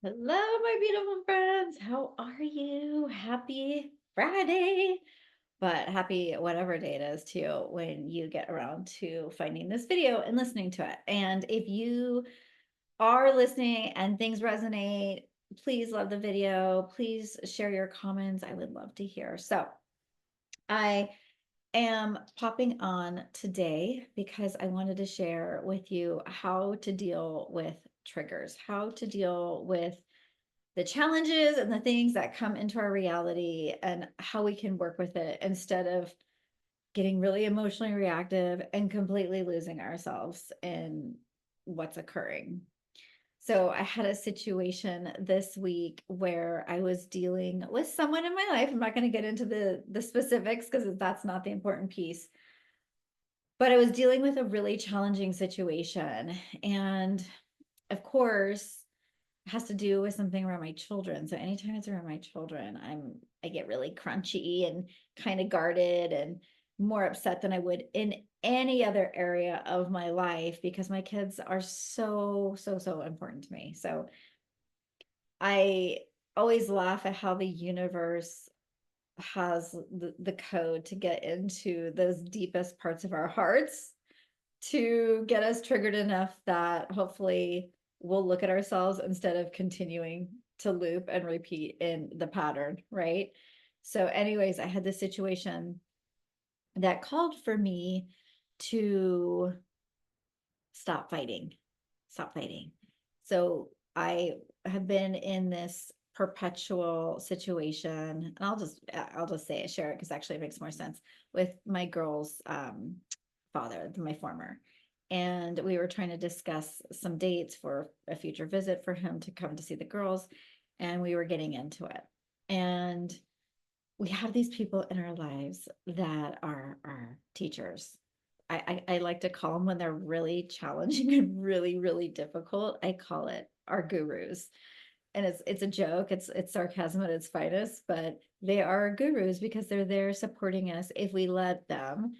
Hello, my beautiful friends. How are you? Happy Friday, but happy whatever day it is too when you get around to finding this video and listening to it. And if you are listening and things resonate, please love the video. Please share your comments. I would love to hear. So I am popping on today because I wanted to share with you how to deal with triggers, how to deal with the challenges and the things that come into our reality and how we can work with it instead of getting really emotionally reactive and completely losing ourselves in what's occurring. So I had a situation this week where I was dealing with someone in my life. I'm not going to get into the specifics because that's not the important piece. But I was dealing with a really challenging situation. And of course, has to do with something around my children. So anytime it's around my children, I get really crunchy and kind of guarded and more upset than I would in any other area of my life because my kids are so important to me. So I always laugh at how the universe has the code to get into those deepest parts of our hearts to get us triggered enough that hopefully we'll look at ourselves instead of continuing to loop and repeat in the pattern, right? So, anyways, I had this situation that called for me to stop fighting, stop fighting. So, I have been in this perpetual situation, and I'll just say it, share it because actually it makes more sense with my girls' father, my former. And we were trying to discuss some dates for a future visit for him to come to see the girls. And we were getting into it. And we have these people in our lives that are our teachers. I like to call them when they're really challenging and really difficult. I call it our gurus. And it's a joke, it's sarcasm at its finest, but they are our gurus because they're there supporting us if we let them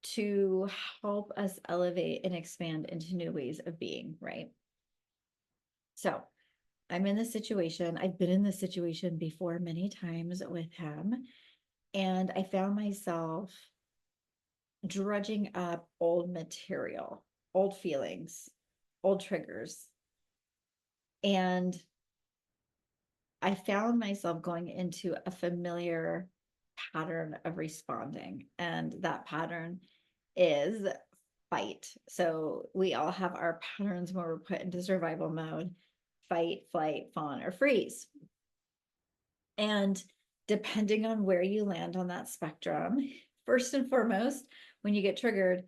to help us elevate and expand into new ways of being, right? So I'm in this situation. I've been in this situation before many times with him. And I found myself drudging up old material, old feelings, old triggers. And I found myself going into a familiar pattern of responding. And that pattern is fight. So we all have our patterns when we're put into survival mode: fight, flight, fawn, or freeze. And depending on where you land on that spectrum, first and foremost, when you get triggered,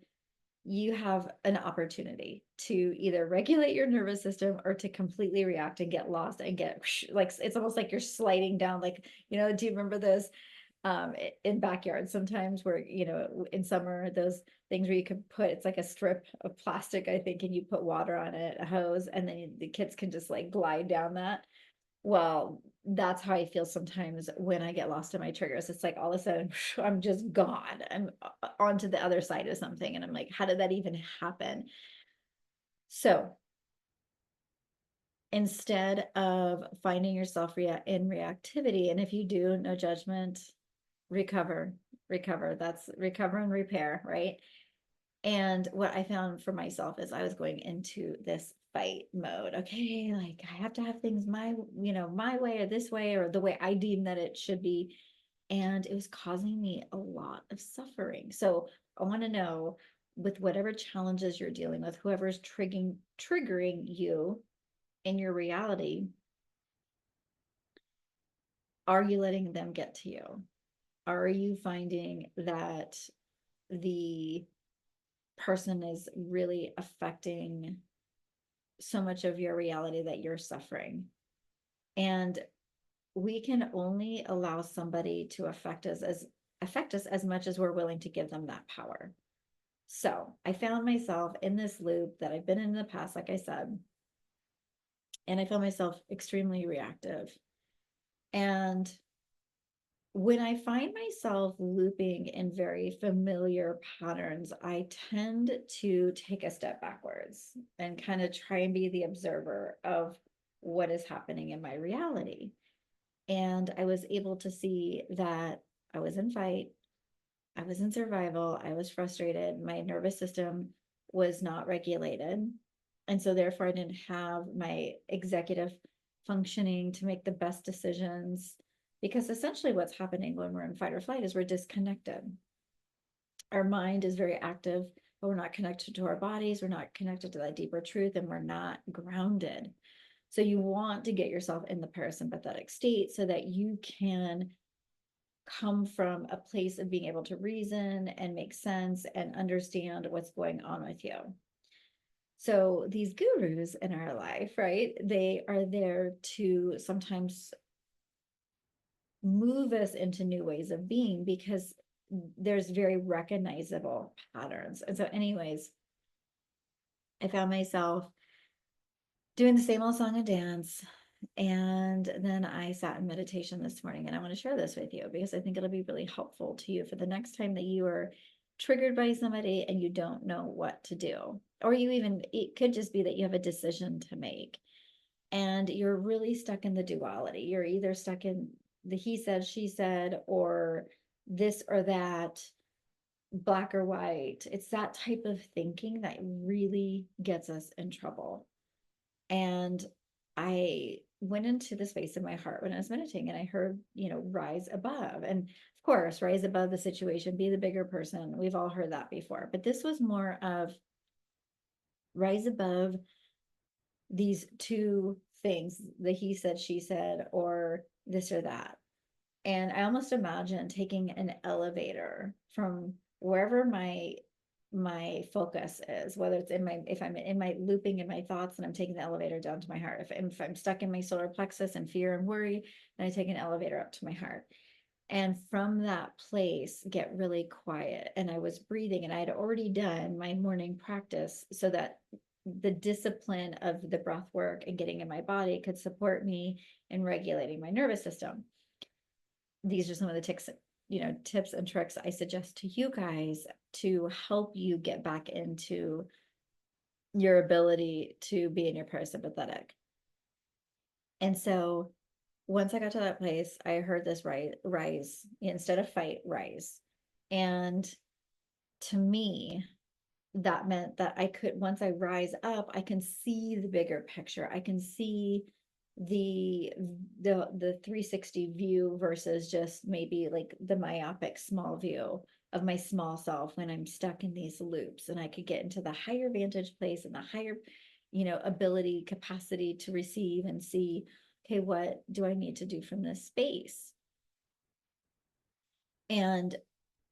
you have an opportunity to either regulate your nervous system or to completely react and get lost and get like it's almost like you're sliding down. Like, do you remember those in backyards sometimes where, in summer, those things where you can put, it's like a strip of plastic, I think, and you put water on it, a hose, and then the kids can just like glide down that. Well, that's how I feel sometimes when I get lost in my triggers. It's like all of a sudden I'm just gone. I'm onto the other side of something. And I'm like, how did that even happen? So instead of finding yourself in reactivity, and if you do, no judgment, recover, recover. That's recover and repair, right? And what I found for myself is I was going into this fight mode. Okay, like I have to have things my way or this way or the way I deem that it should be. And it was causing me a lot of suffering. So I want to know, with whatever challenges you're dealing with, whoever's triggering you in your reality, are you letting them get to you? Are you finding that the person is really affecting so much of your reality that you're suffering? And we can only allow somebody to affect us as much as we're willing to give them that power. So I found myself in this loop that I've been in the past, like I said, and I found myself extremely reactive. And when I find myself looping in very familiar patterns, I tend to take a step backwards and kind of try and be the observer of what is happening in my reality. And I was able to see that I was in fight, I was in survival, I was frustrated, my nervous system was not regulated. And so therefore I didn't have my executive functioning to make the best decisions, because essentially what's happening when we're in fight or flight is we're disconnected. Our mind is very active, but we're not connected to our bodies, we're not connected to that deeper truth, and we're not grounded. So you want to get yourself in the parasympathetic state so that you can come from a place of being able to reason and make sense and understand what's going on with you. So these gurus in our life, right? They are there to sometimes move us into new ways of being, because there's very recognizable patterns. And so anyways, I found myself doing the same old song and dance. And then I sat in meditation this morning, and I want to share this with you because I think it'll be really helpful to you for the next time that you are triggered by somebody and you don't know what to do. Or it could just be that you have a decision to make and you're really stuck in the duality. You're either stuck in the he said, she said, or this or that, black or white. It's that type of thinking that really gets us in trouble. And I went into the space in my heart when I was meditating, and I heard, rise above. And of course, rise above the situation, be the bigger person. We've all heard that before. But this was more of rise above these two things, the he said, she said, or this or that. And I almost imagine taking an elevator from wherever my focus is, whether it's if I'm in my looping in my thoughts, and I'm taking the elevator down to my heart. If I'm stuck in my solar plexus and fear and worry, then I take an elevator up to my heart. And from that place, get really quiet. And I was breathing, and I had already done my morning practice so that the discipline of the breath work and getting in my body could support me in regulating my nervous system. These are some of the tips and tricks I suggest to you guys to help you get back into your ability to be in your parasympathetic. And so once I got to that place, I heard this rise instead of fight, rise. And to me, that meant that I could, once I rise up, I can see the bigger picture. I can see the 360 view versus just maybe like the myopic small view of my small self when I'm stuck in these loops. And I could get into the higher vantage place and the higher, ability, capacity to receive and see, okay, what do I need to do from this space? And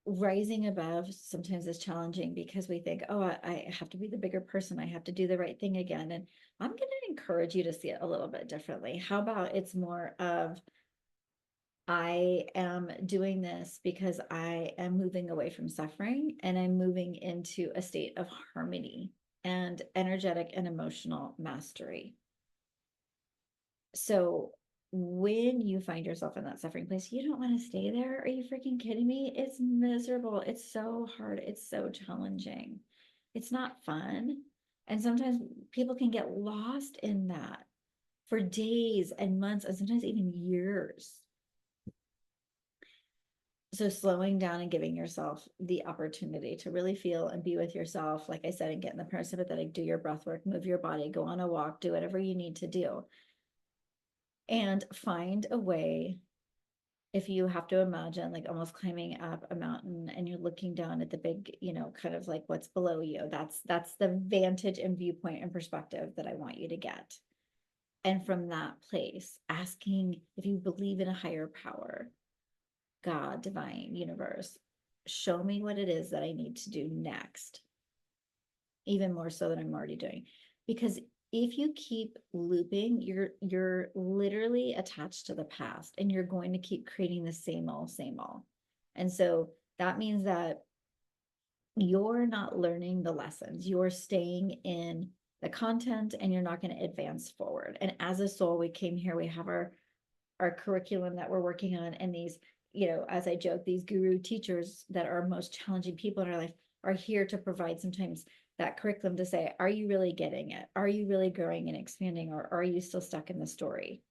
rising above sometimes is challenging because we think, oh, I have to be the bigger person. I have to do the right thing again. And I'm going to encourage you to see it a little bit differently. How about it's more of, I am doing this because I am moving away from suffering, and I'm moving into a state of harmony and energetic and emotional mastery. So when you find yourself in that suffering place, you don't want to stay there. Are you freaking kidding me? It's miserable. It's so hard. It's so challenging. It's not fun. And sometimes people can get lost in that for days and months, and sometimes even years. So slowing down and giving yourself the opportunity to really feel and be with yourself, like I said, and get in the parasympathetic, do your breath work, move your body, go on a walk, do whatever you need to do. And find a way, if you have to imagine like almost climbing up a mountain and you're looking down at the big, kind of like what's below you. That's the vantage and viewpoint and perspective that I want you to get. And from that place, asking if you believe in a higher power, God, divine, universe, show me what it is that I need to do next, even more so than I'm already doing. Because if you keep looping, you're literally attached to the past, and you're going to keep creating the same old. And so that means that you're not learning the lessons, you're staying in the content, and you're not going to advance forward. And as a soul, we came here, we have our curriculum that we're working on, and these, as I joke, these guru teachers that are most challenging people in our life are here to provide sometimes that curriculum to say, are you really getting it? Are you really growing and expanding, or are you still stuck in the story,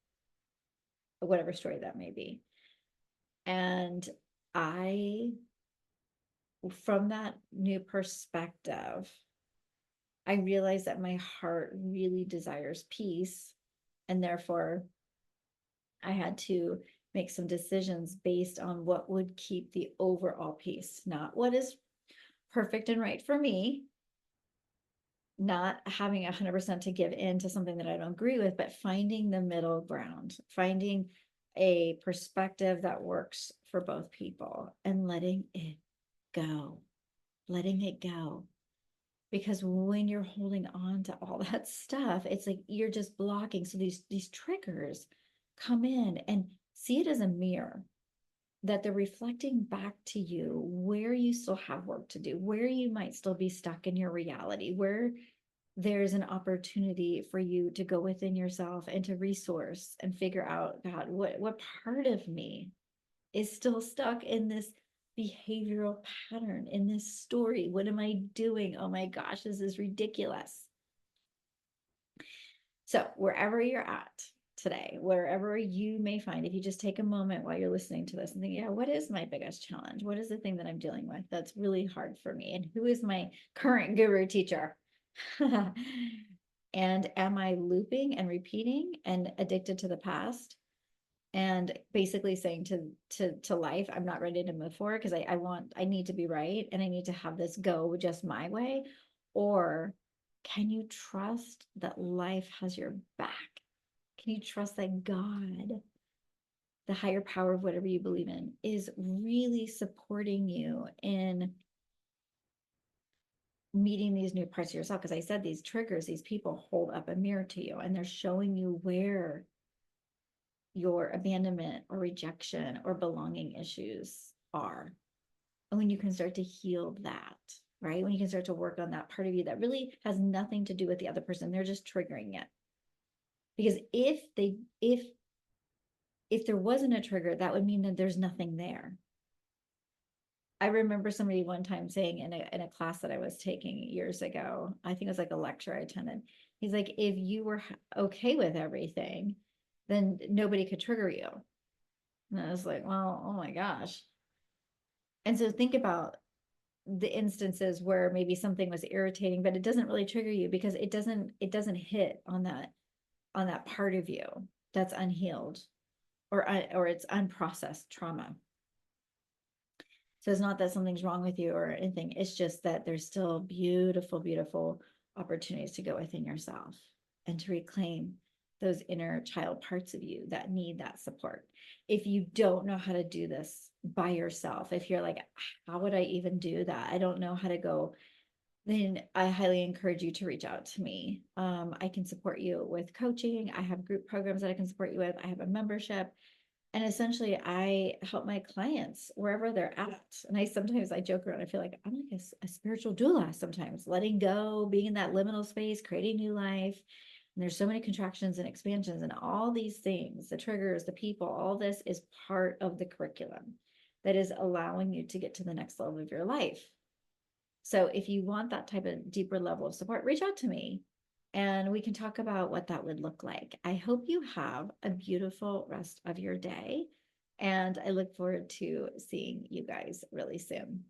whatever story that may be? And I, from that new perspective, I realized that my heart really desires peace. And therefore, I had to make some decisions based on what would keep the overall peace, not what is perfect and right for me, not having 100% to give in to something that I don't agree with, but finding the middle ground, finding a perspective that works for both people and letting it go, letting it go. Because when you're holding on to all that stuff, it's like you're just blocking. So these triggers come in, and see it as a mirror, that they're reflecting back to you where you still have work to do, where you might still be stuck in your reality, where there's an opportunity for you to go within yourself and to resource and figure out, God, what part of me is still stuck in this behavioral pattern, in this story? What am I doing? Oh my gosh, this is ridiculous. So wherever you're at today, wherever you may find, if you just take a moment while you're listening to this and think, yeah, what is my biggest challenge? What is the thing that I'm dealing with that's really hard for me? And who is my current guru teacher? And am I looping and repeating and addicted to the past? And basically saying to life, I'm not ready to move forward because I need to be right, and I need to have this go just my way? Or can you trust that life has your back? Can you trust that God, the higher power of whatever you believe in, is really supporting you in meeting these new parts of yourself? Because I said these triggers, these people hold up a mirror to you, and they're showing you where your abandonment or rejection or belonging issues are. And when you can start to heal that, right? When you can start to work on that part of you that really has nothing to do with the other person, they're just triggering it. Because if there wasn't a trigger, that would mean that there's nothing there. I remember somebody one time saying in a class that I was taking years ago, I think it was like a lecture I attended. He's like, if you were okay with everything, then nobody could trigger you. And I was like, well, oh my gosh. And so think about the instances where maybe something was irritating, but it doesn't really trigger you because it doesn't hit on that part of you that's unhealed, or it's unprocessed trauma. So it's not that something's wrong with you or anything. It's just that there's still beautiful, beautiful opportunities to go within yourself and to reclaim those inner child parts of you that need that support. If you don't know how to do this by yourself, if you're like, how would I even do that? I don't know how to go, then I highly encourage you to reach out to me. I can support you with coaching. I have group programs that I can support you with. I have a membership. And essentially, I help my clients wherever they're at. And I joke around, I feel like I'm like a spiritual doula sometimes, letting go, being in that liminal space, creating new life. And there's so many contractions and expansions and all these things, the triggers, the people, all this is part of the curriculum that is allowing you to get to the next level of your life. So if you want that type of deeper level of support, reach out to me and we can talk about what that would look like. I hope you have a beautiful rest of your day, and I look forward to seeing you guys really soon.